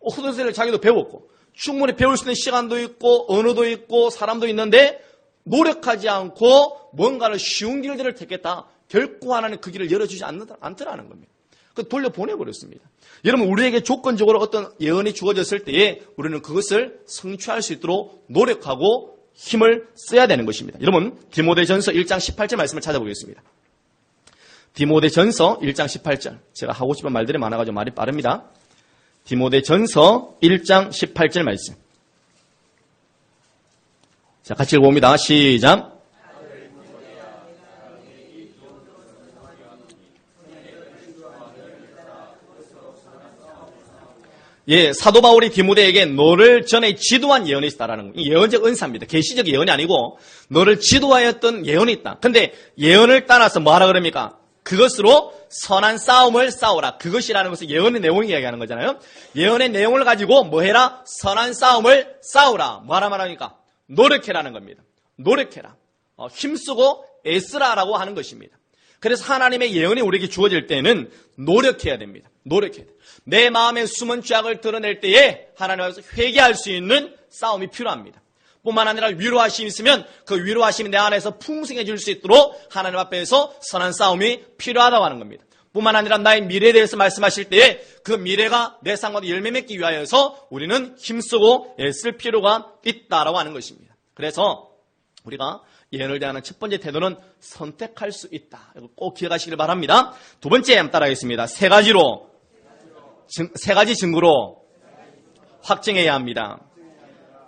허더슨 테일러 자기도 배웠고 충분히 배울 수 있는 시간도 있고 언어도 있고 사람도 있는데 노력하지 않고 뭔가를 쉬운 길들을 택했다. 결코 하나님 그 길을 열어주지 않더라는 겁니다. 그 돌려보내버렸습니다. 여러분, 우리에게 조건적으로 어떤 예언이 주어졌을 때에 우리는 그것을 성취할 수 있도록 노력하고 힘을 써야 되는 것입니다. 여러분, 디모데전서 1장 18절 말씀을 찾아보겠습니다. 디모데전서 1장 18절. 제가 하고 싶은 말들이 많아가지고 말이 빠릅니다. 디모데전서 1장 18절 말씀. 자, 같이 읽어봅니다. 시작. 예, 사도 바울이 디모데에게 너를 전에 지도한 예언이 있다라는 거예요. 예언적 은사입니다. 계시적 예언이 아니고 너를 지도하였던 예언이 있다. 근데 예언을 따라서 뭐하라 그럽니까? 그것으로 선한 싸움을 싸우라. 그것이라는 것은 예언의 내용을 이야기하는 거잖아요. 예언의 내용을 가지고 뭐 해라? 선한 싸움을 싸우라. 뭐하라 말합니까? 노력해라는 겁니다. 노력해라. 힘쓰고 애쓰라라고 하는 것입니다. 그래서 하나님의 예언이 우리에게 주어질 때는 노력해야 됩니다. 노력해야 돼. 내 마음의 숨은 죄악을 드러낼 때에 하나님 앞에서 회개할 수 있는 싸움이 필요합니다. 뿐만 아니라 위로하심이 있으면 그 위로하심이 내 안에서 풍성해질 수 있도록 하나님 앞에서 선한 싸움이 필요하다고 하는 겁니다. 뿐만 아니라 나의 미래에 대해서 말씀하실 때에 그 미래가 내 삶과 열매 맺기 위하여서 우리는 힘쓰고 애쓸 필요가 있다라고 하는 것입니다. 그래서 우리가 예언을 대하는 첫 번째 태도는 선택할 수 있다. 이거 꼭 기억하시길 바랍니다. 두 번째 한번 따라하겠습니다. 세 가지 증거로 확증해야 합니다.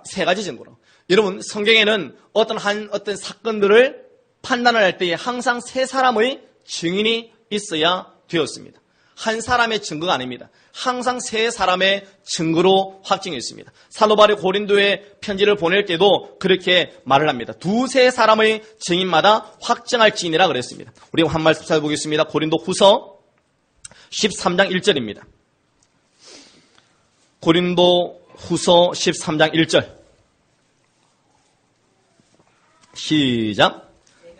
세 가지 증거로. 여러분, 성경에는 어떤 사건들을 판단을 할 때에 항상 세 사람의 증인이 있어야 되었습니다. 한 사람의 증거가 아닙니다. 항상 세 사람의 증거로 확증했습니다. 사도 바울이 고린도에 편지를 보낼 때도 그렇게 말을 합니다. 두세 사람의 증인마다 확증할 증인이라 그랬습니다. 우리 한 말씀 찾아보겠습니다. 고린도 후서 13장 1절입니다. 고린도 후서 13장 1절. 시작.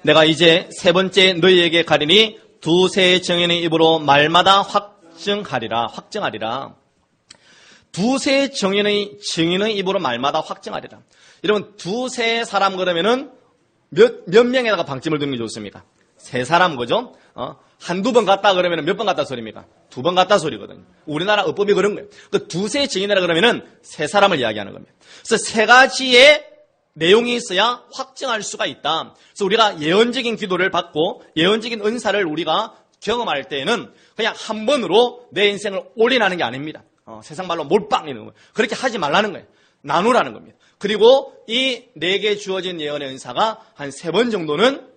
내가 이제 세 번째 너희에게 가리니 두세 증인의 입으로 말마다 확증하리라. 두세 증인의 입으로 말마다 확증하리라. 여러분, 두세 사람 그러면은 몇 명에다가 방침을 두는 게 좋습니까? 세 사람 거죠? 한두 번 갔다 그러면 몇 번 갔다 소리입니까? 두 번 갔다 소리거든요. 우리나라 어법이 그런 거예요. 그 두세 증인이라 그러면은 세 사람을 이야기하는 겁니다. 그래서 세 가지의 내용이 있어야 확증할 수가 있다. 그래서 우리가 예언적인 기도를 받고 예언적인 은사를 우리가 경험할 때에는 그냥 한 번으로 내 인생을 올인하는 게 아닙니다. 세상 말로 몰빵 이런 거예요. 그렇게 하지 말라는 거예요. 나누라는 겁니다. 그리고 이 내게 주어진 예언의 은사가 한 세 번 정도는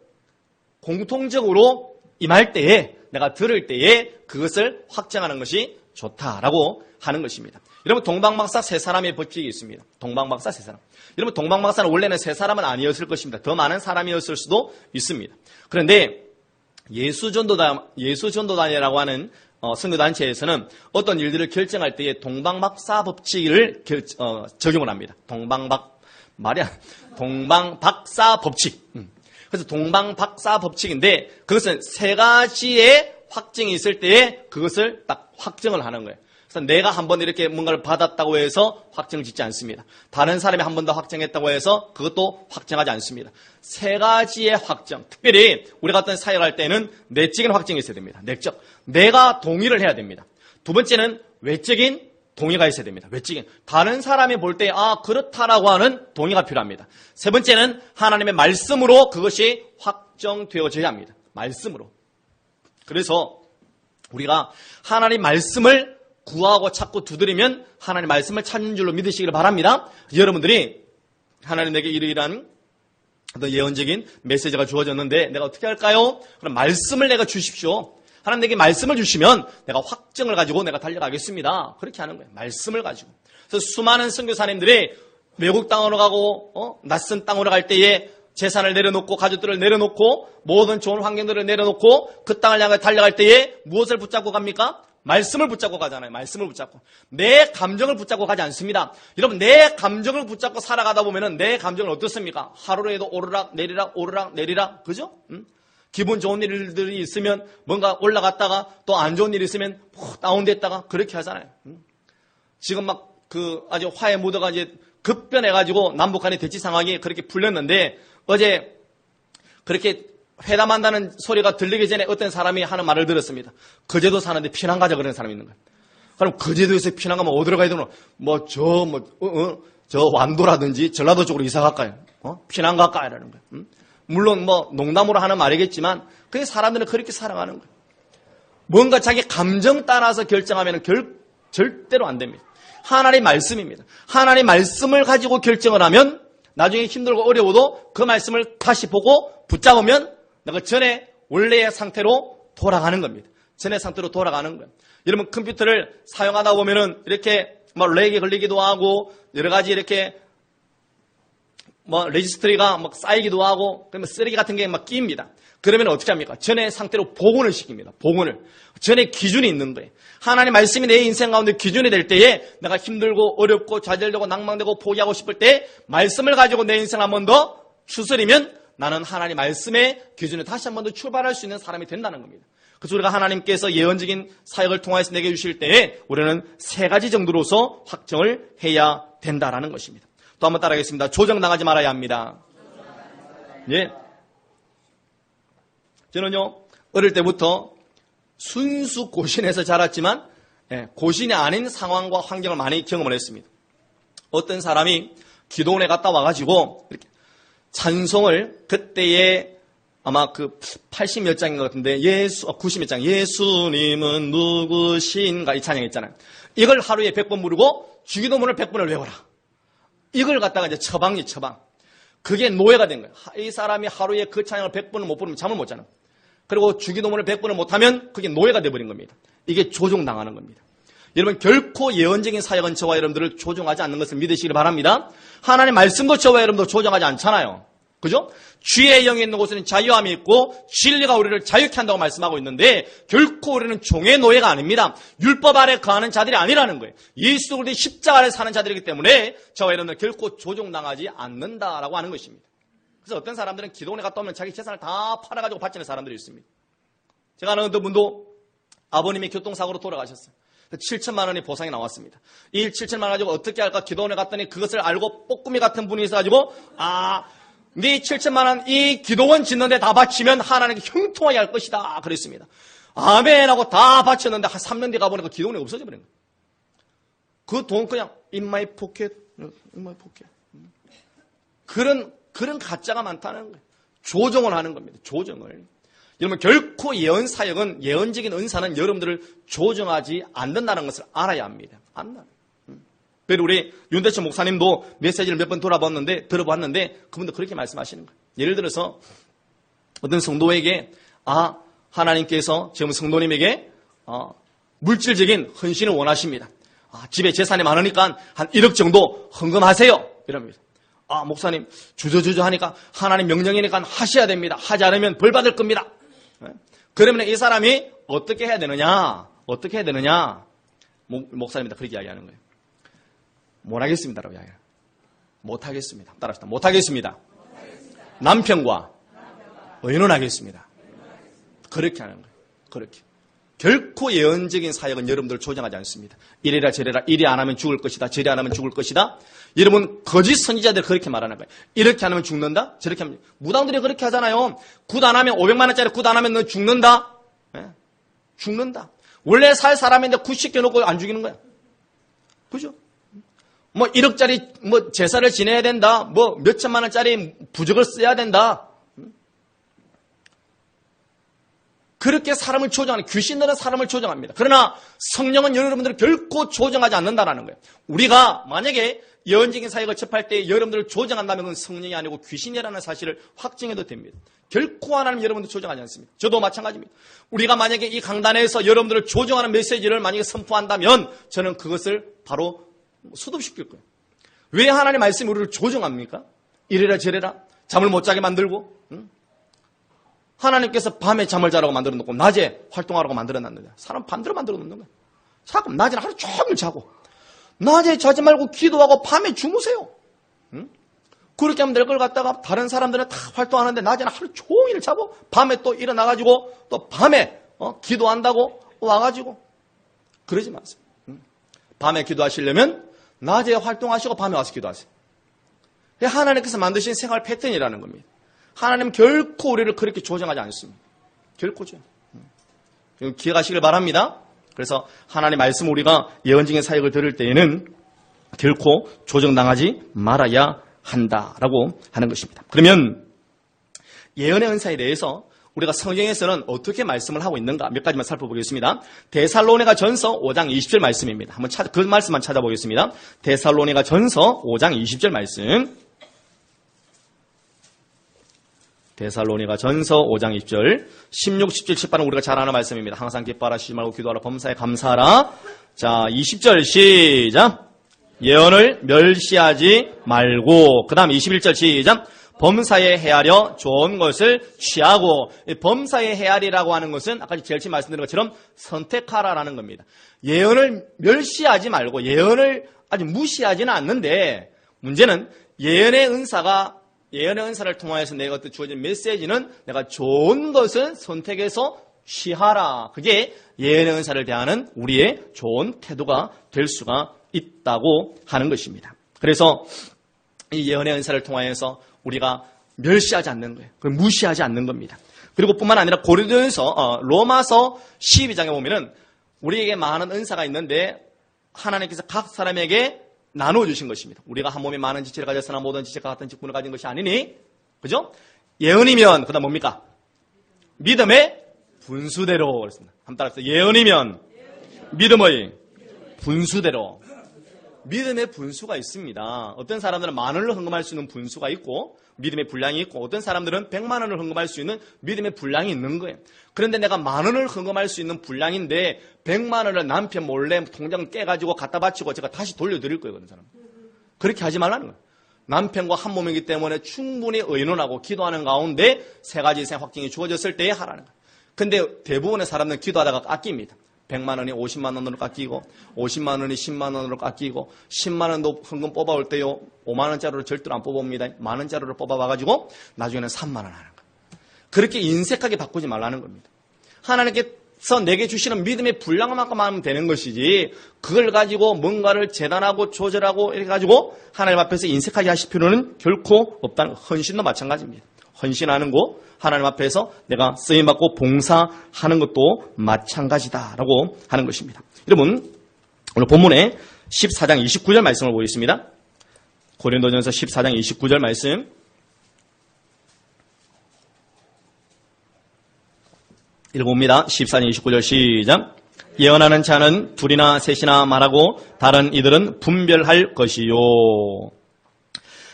공통적으로 임할 때에 내가 들을 때에 그것을 확정하는 것이 좋다라고 하는 것입니다. 여러분, 동방박사 세 사람의 법칙이 있습니다. 동방박사 세 사람. 여러분, 동방박사는 원래는 세 사람은 아니었을 것입니다. 더 많은 사람이었을 수도 있습니다. 그런데 예수전도단이라고 하는 선교단체에서는 어떤 일들을 결정할 때에 동방박사 법칙을 적용을 합니다. 동방박사 법칙. 그래서 동방박사 법칙인데 그것은 세 가지의 확증이 있을 때에 그것을 딱 확정을 하는 거예요. 그래서 내가 한번 이렇게 뭔가를 받았다고 해서 확정 짓지 않습니다. 다른 사람이 한 번 더 확정했다고 해서 그것도 확정하지 않습니다. 세 가지의 확정. 특별히 우리가 어떤 사역을 할 때는 내적인 확정이 있어야 됩니다. 내적. 내가 동의를 해야 됩니다. 두 번째는 외적인 동의가 있어야 됩니다. 외적인. 다른 사람이 볼 때 그렇다라고 하는 동의가 필요합니다. 세 번째는 하나님의 말씀으로 그것이 확정되어져야 합니다. 말씀으로. 그래서 우리가 하나님 말씀을 구하고 찾고 두드리면 하나님 말씀을 찾는 줄로 믿으시기를 바랍니다. 여러분들이 하나님 내게 이러이러한 어떤 예언적인 메시지가 주어졌는데 내가 어떻게 할까요? 그럼 말씀을 내가 주십시오. 하나님 내게 말씀을 주시면 내가 확증을 가지고 내가 달려가겠습니다. 그렇게 하는 거예요. 말씀을 가지고. 그래서 수많은 선교사님들이 외국 땅으로 가고 낯선 땅으로 갈 때에 재산을 내려놓고 가족들을 내려놓고 모든 좋은 환경들을 내려놓고 그 땅을 향해 달려갈 때에 무엇을 붙잡고 갑니까? 말씀을 붙잡고 가잖아요. 말씀을 붙잡고. 내 감정을 붙잡고 가지 않습니다. 여러분, 내 감정을 붙잡고 살아가다 보면은 내 감정은 어떻습니까? 하루에도 오르락 내리락. 그죠? 기분 좋은 일들이 있으면 뭔가 올라갔다가 또 안 좋은 일이 있으면 다운됐다가 그렇게 하잖아요. 지금 막 아주 화해 무드가 이제 급변해가지고 남북한의 대치 상황이 그렇게 풀렸는데 어제 그렇게 회담한다는 소리가 들리기 전에 어떤 사람이 하는 말을 들었습니다. 거제도 사는데 피난 가자 그러는 사람이 있는 거예요. 그럼 거제도에서 피난 가면 어디로 가야 되나? 저 완도라든지 전라도 쪽으로 이사 갈까요? 피난 갈까? 이라는 거예요. 물론 농담으로 하는 말이겠지만 그 사람들은 그렇게 살아가는 거예요. 뭔가 자기 감정 따라서 결정하면 절대로 안 됩니다. 하나님의 말씀입니다. 하나님의 말씀을 가지고 결정을 하면 나중에 힘들고 어려워도 그 말씀을 다시 보고 붙잡으면 내가 전에 원래의 상태로 돌아가는 겁니다. 전의 상태로 돌아가는 거예요. 여러분 컴퓨터를 사용하다 보면은 이렇게 막 렉이 걸리기도 하고 여러 가지 이렇게 레지스트리가 막 쌓이기도 하고 그러면 쓰레기 같은 게 막 끼입니다. 그러면 어떻게 합니까? 전의 상태로 복원을 시킵니다. 복원을. 전에 기준이 있는 거예요. 하나님 말씀이 내 인생 가운데 기준이 될 때에 내가 힘들고 어렵고 좌절되고 낭망되고 포기하고 싶을 때 말씀을 가지고 내 인생을 한 번 더 추스리면 나는 하나님 말씀의 기준에 다시 한 번 더 출발할 수 있는 사람이 된다는 겁니다. 그래서 우리가 하나님께서 예언적인 사역을 통해서 내게 주실 때에 우리는 세 가지 정도로서 확정을 해야 된다라는 것입니다. 또 한번 따라하겠습니다. 조정당하지 말아야 합니다. 예. 저는요, 어릴 때부터 순수 고신에서 자랐지만, 고신이 아닌 상황과 환경을 많이 경험을 했습니다. 어떤 사람이 기도원에 갔다 와가지고, 이렇게 찬송을 그때에 아마 그 80몇 장인 것 같은데, 90몇 장, 예수님은 누구신가 이 찬양 있잖아요. 이걸 하루에 100번 부르고, 주기도문을 100번을 외워라. 이걸 갖다가 이제 처방. 그게 노예가 된 거예요. 이 사람이 하루에 그 찬양을 100번을 못 부르면 잠을 못 자는 거예요. 그리고 주기도문을 100번을 못하면 그게 노예가 돼버린 겁니다. 이게 조종당하는 겁니다. 여러분 결코 예언적인 사역은 저와 여러분들을 조종하지 않는 것을 믿으시기 바랍니다. 하나님의 말씀도 저와 여러분도 조종하지 않잖아요. 그죠? 주의 영이 있는 곳에는 자유함이 있고 진리가 우리를 자유케 한다고 말씀하고 있는데 결코 우리는 종의 노예가 아닙니다. 율법 아래 거하는 자들이 아니라는 거예요. 예수 그리스도의 십자가 아래 사는 자들이기 때문에 저와 여러분들 결코 조종당하지 않는다라고 하는 것입니다. 그래서 어떤 사람들은 기도원에 갔다 오면 자기 재산을 다 팔아가지고 바치는 사람들이 있습니다. 제가 아는 어떤 분도 아버님이 교통사고로 돌아가셨어요. 7천만 원의 보상이 나왔습니다. 이 7천만 원 가지고 어떻게 할까 기도원에 갔더니 그것을 알고 뽀꾸미 같은 분이 있어가지고 네 7천만 원 이 기도원 짓는데 다 바치면 하나님께 형통하게 할 것이다 그랬습니다. 아멘 하고 다 바쳤는데 한 3년 뒤에 가보니까 기도원이 없어져 버린 거예요. 그 돈 그냥 in my pocket. 그런 가짜가 많다는 거예요. 조정을 하는 겁니다. 조정을. 여러분 결코 예언 사역은 예언적인 은사는 여러분들을 조정하지 않는다는 것을 알아야 합니다. 그래도 우리 윤대천 목사님도 메시지를 몇 번 들어봤는데 그분도 그렇게 말씀하시는 거예요. 예를 들어서 어떤 성도에게 하나님께서 지금 성도님에게 물질적인 헌신을 원하십니다. 집에 재산이 많으니까 한 1억 정도 헌금하세요. 이럽니다. 목사님 주저주저 하니까 하나님 명령이니까 하셔야 됩니다. 하지 않으면 벌 받을 겁니다. 그러면 이 사람이 어떻게 해야 되느냐? 목사님이다 그렇게 이야기하는 거예요. 못하겠습니다라고 이야기해요. 못하겠습니다. 따라합시다. 못하겠습니다. 남편과 의논하겠습니다. 그렇게 하는 거예요. 그렇게. 결코 예언적인 사역은 여러분들을 조정하지 않습니다. 이래라 저래라 이리 안 하면 죽을 것이다. 저리 안 하면 죽을 것이다. 여러분 거짓 선지자들 그렇게 말하는 거예요. 이렇게 안 하면 죽는다. 저렇게 하면 무당들이 그렇게 하잖아요. 굿 안 하면 500만 원짜리 굿 안 하면 너 죽는다. 죽는다. 원래 살 사람인데 굿 시켜놓고 안 죽이는 거야. 그죠? 1억짜리 제사를 지내야 된다. 몇천만 원짜리 부적을 써야 된다. 그렇게 사람을 조정하는 귀신들은 사람을 조정합니다. 그러나 성령은 여러분들을 결코 조정하지 않는다는 거예요. 우리가 만약에 예언적인 사역을 접할 때 여러분들을 조정한다면 그건 성령이 아니고 귀신이라는 사실을 확증해도 됩니다. 결코 하나님 여러분들 조정하지 않습니다. 저도 마찬가지입니다. 우리가 만약에 이 강단에서 여러분들을 조정하는 메시지를 만약에 선포한다면 저는 그것을 바로 수습시킬 거예요. 왜 하나님 말씀이 우리를 조정합니까? 이래라 저래라 잠을 못 자게 만들고 하나님께서 밤에 잠을 자라고 만들어 놓고 낮에 활동하라고 만들어 놨는데 사람 반대로 만들어 놓는 거예요. 자꾸 낮에는 하루 종일 자고 낮에 자지 말고 기도하고 밤에 주무세요. 그렇게 하면 될 걸 갖다가 다른 사람들은 다 활동하는데 낮에는 하루 종일 자고 밤에 또 일어나가지고 또 밤에 기도한다고 와가지고 그러지 마세요. 밤에 기도하시려면 낮에 활동하시고 밤에 와서 기도하세요. 하나님께서 만드신 생활 패턴이라는 겁니다. 하나님 결코 우리를 그렇게 조정하지 않습니다. 결코죠. 기억하시길 바랍니다. 그래서 하나님의 말씀 우리가 예언적인 사역을 들을 때에는 결코 조정당하지 말아야 한다라고 하는 것입니다. 그러면 예언의 은사에 대해서 우리가 성경에서는 어떻게 말씀을 하고 있는가 몇 가지만 살펴보겠습니다. 데살로니가 전서 5장 20절 말씀입니다. 한번 그 말씀만 찾아보겠습니다. 데살로니가 전서 5장 20절 말씀. 데살로니가 전서 5장 20절, 16, 17, 18은 우리가 잘 아는 말씀입니다. 항상 기뻐하라, 쉬지 말고 기도하라, 범사에 감사하라. 자, 20절 시작. 예언을 멸시하지 말고. 그 다음 21절 시작. 범사에 헤아려 좋은 것을 취하고. 범사에 헤아리라고 하는 것은 아까 제일 처음 말씀드린 것처럼 선택하라라는 겁니다. 예언을 멸시하지 말고 예언을 아주 무시하지는 않는데, 문제는 예언의 은사를 통하여서 내가 주어진 메시지는 내가 좋은 것을 선택해서 취하라. 그게 예언의 은사를 대하는 우리의 좋은 태도가 될 수가 있다고 하는 것입니다. 그래서 이 예언의 은사를 통하여서 우리가 멸시하지 않는 거예요. 그걸 무시하지 않는 겁니다. 그리고 뿐만 아니라 로마서 12장에 보면은 우리에게 많은 은사가 있는데 하나님께서 각 사람에게 나눠주신 것입니다. 우리가 한 몸에 많은 지체를 가졌으나 모든 지체가 같은 직분을 가진 것이 아니니, 그죠? 예언이면, 그 다음 뭡니까? 믿음의 분수대로. 그랬습니다. 한번 따라합시다. 예언이면 믿음의 분수대로. 믿음의 분수가 있습니다. 어떤 사람들은 10,000원을 헌금할 수 있는 분수가 있고 믿음의 분량이 있고, 어떤 사람들은 100만 원을 헌금할 수 있는 믿음의 분량이 있는 거예요. 그런데 내가 10,000원을 헌금할 수 있는 분량인데 100만 원을 남편 몰래 통장 깨가지고 갖다 바치고 제가 다시 돌려드릴 거예요. 그런 사람. 그렇게 하지 말라는 거예요. 남편과 한 몸이기 때문에 충분히 의논하고 기도하는 가운데 3가지 이상의 확증이 주어졌을 때에 하라는 거예요. 근데 대부분의 사람들은 기도하다가 깎입니다. 100만 원이 50만 원으로 깎이고, 50만 원이 10만 원으로 깎이고, 10만 원도 헌금 뽑아올 때요, 5만 원짜리로 절대로 안 뽑아옵니다. 1만 원짜리로 뽑아와가지고 나중에는 3만 원 하는 거예요. 그렇게 인색하게 바꾸지 말라는 겁니다. 하나님께서 내게 주시는 믿음의 분량만큼 하면 되는 것이지, 그걸 가지고 뭔가를 재단하고 조절하고 이렇게 가지고 하나님 앞에서 인색하게 하실 필요는 결코 없다는 거. 헌신도 마찬가지입니다. 헌신하는 거, 하나님 앞에서 내가 쓰임받고 봉사하는 것도 마찬가지다라고 하는 것입니다. 여러분, 오늘 본문에 14장 29절 말씀을 보겠습니다. 고린도전서 14장 29절 말씀 읽어봅니다. 14장 29절 시작. 예언하는 자는 둘이나 셋이나 말하고 다른 이들은 분별할 것이요.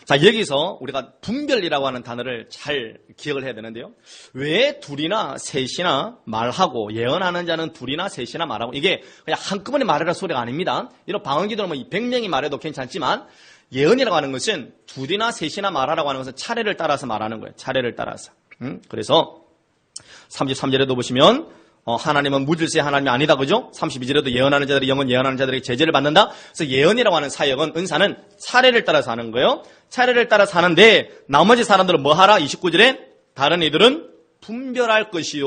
자, 여기서 우리가 분별이라고 하는 단어를 잘 기억을 해야 되는데요. 왜 둘이나 셋이나 말하고, 예언하는 자는 둘이나 셋이나 말하고, 이게 그냥 한꺼번에 말하라 소리가 아닙니다. 이런 방언기도는 100명이 말해도 괜찮지만, 예언이라고 하는 것은 둘이나 셋이나 말하라고 하는 것은 차례를 따라서 말하는 거예요. 차례를 따라서. 그래서 33절에도 보시면 하나님은 무질서의 하나님이 아니다, 그죠? 32절에도 예언하는 자들이 영은 예언하는 자들에게 제재를 받는다. 그래서 예언이라고 하는 사역은, 은사는 차례를 따라서 하는 거예요. 차례를 따라서 하는데 나머지 사람들은 뭐 하라? 29절에 다른 이들은 분별할 것이요.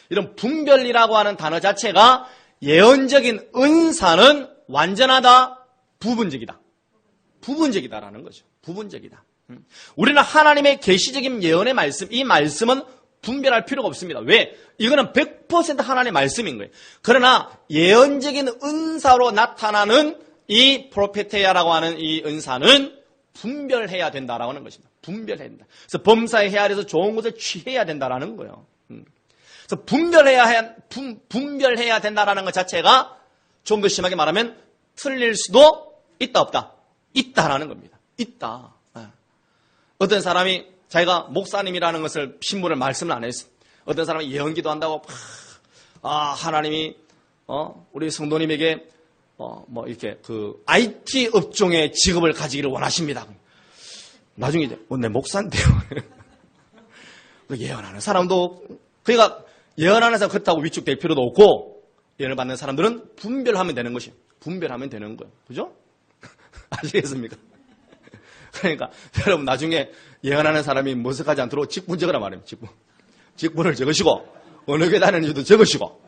이런 분별이라고 하는 단어 자체가 예언적인 은사는 완전하다, 부분적이다. 부분적이다라는 거죠. 부분적이다. 우리는 하나님의 계시적인 예언의 말씀, 이 말씀은 분별할 필요가 없습니다. 왜? 이거는 100% 하나님의 말씀인 거예요. 그러나 예언적인 은사로 나타나는 이 프로페테야라고 하는 이 은사는 분별해야 된다라고 하는 것입니다. 분별해야 된다. 그래서 범사에 헤아려서 좋은 것을 취해야 된다라는 거예요. 그래서 분별해야 된다라는 것 자체가 좀 더 심하게 말하면 틀릴 수도 있다, 없다? 있다라는 겁니다. 있다. 어떤 사람이 자기가 목사님이라는 것을 신분을 말씀을 안 했어. 어떤 사람이 예언기도 한다고 하나님이 우리 성도님에게 이렇게 IT 업종의 직업을 가지기를 원하십니다. 나중에 이제 내 목사인데요. 예언하는 사람도, 그러니까 예언하는 사람 그렇다고 위축될 필요도 없고, 예언을 받는 사람들은 분별하면 되는 것이에요. 분별하면 되는 거예요. 그죠? 아시겠습니까? 그러니까 여러분, 나중에 예언하는 사람이 모색하지 않도록 직분 적으라 말입니다. 직분을 적으시고, 어느 교회 다니는지도 적으시고,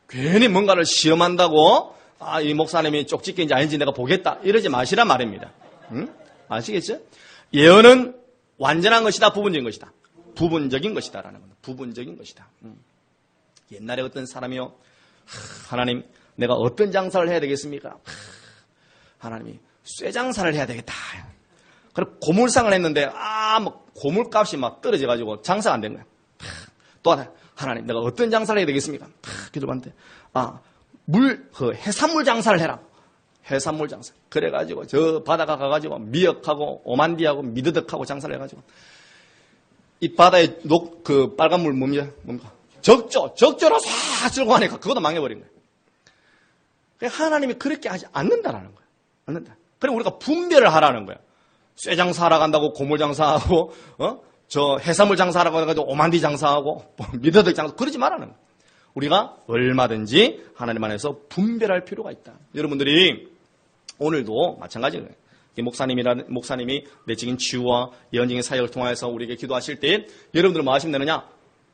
괜히 뭔가를 시험한다고 이 목사님이 쪽집게인지 아닌지 내가 보겠다, 이러지 마시란 말입니다. 아시겠죠? 예언은 완전한 것이다, 부분적인 것이다. 부분적인 것이다라는 겁니다. 부분적인 것이다. 옛날에 어떤 사람이요, 하나님, 내가 어떤 장사를 해야 되겠습니까? 하나님이 쇠 장사를 해야 되겠다. 그래서 고물상을 했는데 고물값이 막 떨어져가지고 장사가 안 된 거야. 또 하나님, 내가 어떤 장사를 해야 되겠습니까? 기도받는데 해산물 장사를 해라. 해산물 장사. 그래가지고 저 바다가 가가지고 미역하고 오만디하고 미드덕하고 장사를 해가지고 이 바다에 빨간 물 뭡니까? 적조로 싹 쓸고 가니까 그것도 망해버린 거예요. 그러니까 하나님이 그렇게 하지 않는다라는 거예요. 않는다. 그럼 우리가 분별을 하라는 거예요. 쇠 장사하러 간다고 고물 장사하고, 저 해산물 장사하라고 해가지고 오만디 장사하고, 미더덕 장사, 그러지 말라는 거예요. 우리가 얼마든지 하나님 안에서 분별할 필요가 있다. 여러분들이 오늘도 마찬가지예요. 목사님이 내적인 치유와 예언적인 사역을 통해서 우리에게 기도하실 때 여러분들은 뭐 하시면 되느냐?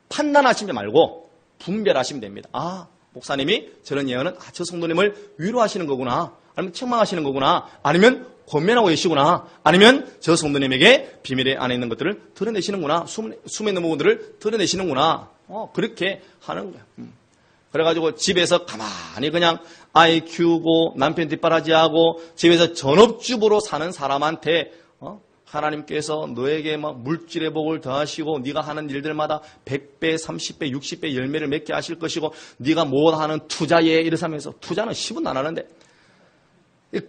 판단하시지 말고 분별하시면 됩니다. 아, 목사님이 저런 예언은 저 성도님을 위로하시는 거구나. 아니면 책망하시는 거구나. 아니면 권면하고 계시구나. 아니면 저 성도님에게 비밀의 안에 있는 것들을 드러내시는구나. 숨에 있는 부분들을 드러내시는구나. 그렇게 하는 거야. 그래가지고 집에서 가만히 그냥 아이 키우고 남편 뒷바라지하고 집에서 전업주부로 사는 사람한테 하나님께서 너에게 막 물질의 복을 더하시고 네가 하는 일들마다 100배, 30배, 60배 열매를 맺게 하실 것이고 네가 뭐 하는 투자에 이러면서 투자는 10원 안 하는데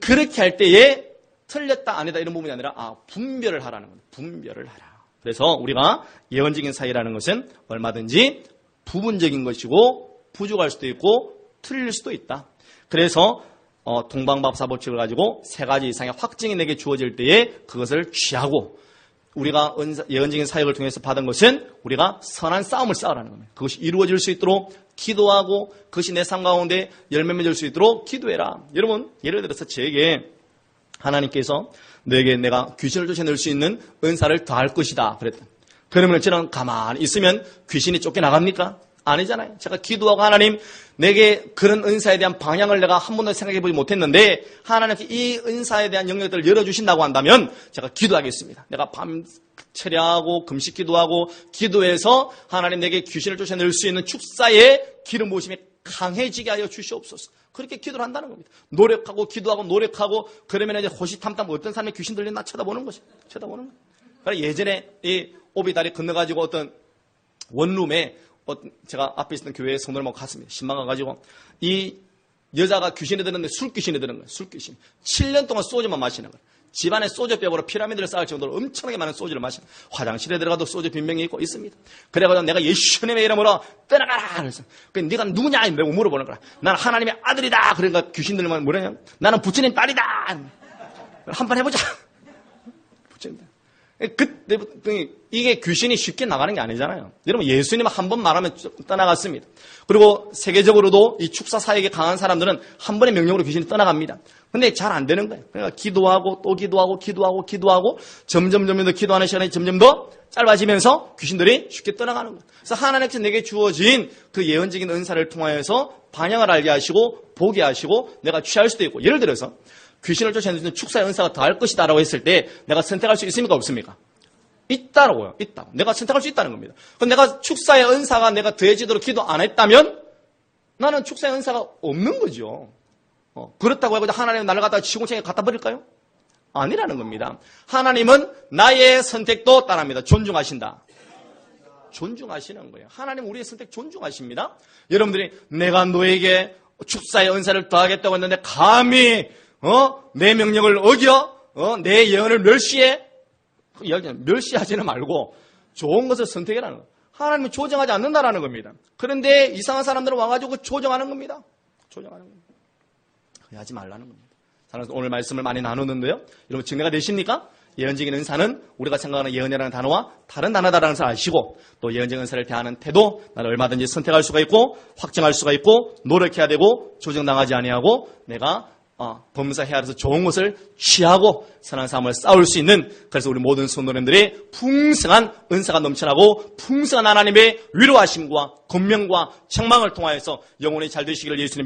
그렇게 할 때에 틀렸다 아니다 이런 부분이 아니라 분별을 하라는 겁니다. 분별을 하라. 그래서 우리가 예언적인 사이라는 것은 얼마든지 부분적인 것이고 부족할 수도 있고 틀릴 수도 있다. 그래서 동방박사법칙을 가지고 3가지 이상의 확증이 내게 주어질 때에 그것을 취하고 우리가 예언적인 사역을 통해서 받은 것은 우리가 선한 싸움을 싸우라는 겁니다. 그것이 이루어질 수 있도록 기도하고 그것이 내 삶 가운데 열매 맺을 수 있도록 기도해라. 여러분 예를 들어서 저에게 하나님께서 너에게 내가 귀신을 쫓아낼 수 있는 은사를 더할 것이다 그랬다. 그러면 저는 가만히 있으면 귀신이 쫓겨나갑니까? 아니잖아요. 제가 기도하고 하나님 내게 그런 은사에 대한 방향을 내가 한 번도 생각해보지 못했는데 하나님께 이 은사에 대한 영역들을 열어주신다고 한다면 제가 기도하겠습니다. 내가 밤 철야하고 금식 기도하고 기도해서 하나님 내게 귀신을 쫓아낼 수 있는 축사의 기름 부으심이 강해지게 하여 주시옵소서. 그렇게 기도를 한다는 겁니다. 노력하고 기도하고 노력하고 그러면 이제 호시탐탐 어떤 사람이 귀신 들리나 쳐다보는 것이 쳐다보는 거예요. 그러니까 예전에 이 오비다리 건너가지고 어떤 원룸에 제가 앞에 있었던 교회에 성도를 갔습니다. 신방 가가지고 이 여자가 귀신이 들었는데 술귀신이 들은 거예요. 술귀신. 7년 동안 소주만 마시는 거예요. 집안에 소주병으로 피라미드를 쌓을 정도로 엄청나게 많은 소주를 마시는 거예요. 화장실에 들어가도 소주 빈병이 있고 있습니다. 그래가지고 내가 예수님의 이름으로 떠나가라 그래서 네가 누구냐 이러고 물어보는 거야. 나는 하나님의 아들이다. 그러니까 귀신들만 뭐라냐? 나는 부처님 딸이다. 한번 해보자. 부처님 딸. 그때 이게 귀신이 쉽게 나가는 게 아니잖아요. 여러분 예수님 한 번 말하면 떠나갔습니다. 그리고 세계적으로도 이 축사 사역에 강한 사람들은 한 번의 명령으로 귀신이 떠나갑니다. 근데 잘 안 되는 거예요. 그러니까 기도하고 또 기도하고 점점 더 기도하는 시간이 점점 더 짧아지면서 귀신들이 쉽게 떠나가는 거예요. 그래서 하나님께서 내게 주어진 그 예언적인 은사를 통하여서 방향을 알게 하시고 보게 하시고 내가 취할 수도 있고 예를 들어서 귀신을 쫓아내는 수 있는 축사의 은사가 더할 것이다 라고 했을 때 내가 선택할 수 있습니까? 없습니까? 있다라고요. 있다. 내가 선택할 수 있다는 겁니다. 그럼 내가 축사의 은사가 내가 더해지도록 기도 안 했다면 나는 축사의 은사가 없는 거죠. 그렇다고 해서 하나님은 나를 갖다가 시공창에 갖다 버릴까요? 아니라는 겁니다. 하나님은 나의 선택도 따릅니다. 존중하신다. 존중하시는 거예요. 하나님 우리의 선택 존중하십니다. 여러분들이 내가 너에게 축사의 은사를 더하겠다고 했는데 감히 내 명령을 어겨 내 예언을 멸시해? 멸시하지는 말고 좋은 것을 선택해라는 거예요. 하나님은 조정하지 않는다라는 겁니다. 그런데 이상한 사람들은 와가지고 조정하는 겁니다. 조정하는 겁니다. 하지 말라는 겁니다. 저는 오늘 말씀을 많이 나누는데요. 여러분 증거가 되십니까? 예언적인 은사는 우리가 생각하는 예언이라는 단어와 다른 단어다라는 것을 아시고 또 예언적인 은사를 대하는 태도 나는 얼마든지 선택할 수가 있고 확정할 수가 있고 노력해야 되고 조정당하지 아니하고 내가 범사해야 해서 좋은 것을 취하고 선한 삶을 쌓을 수 있는 그래서 우리 모든 성도님들의 풍성한 은사가 넘쳐나고 풍성한 하나님의 위로하심과 권면과 책망을 통하여서 영혼이 잘 되시기를 예수님의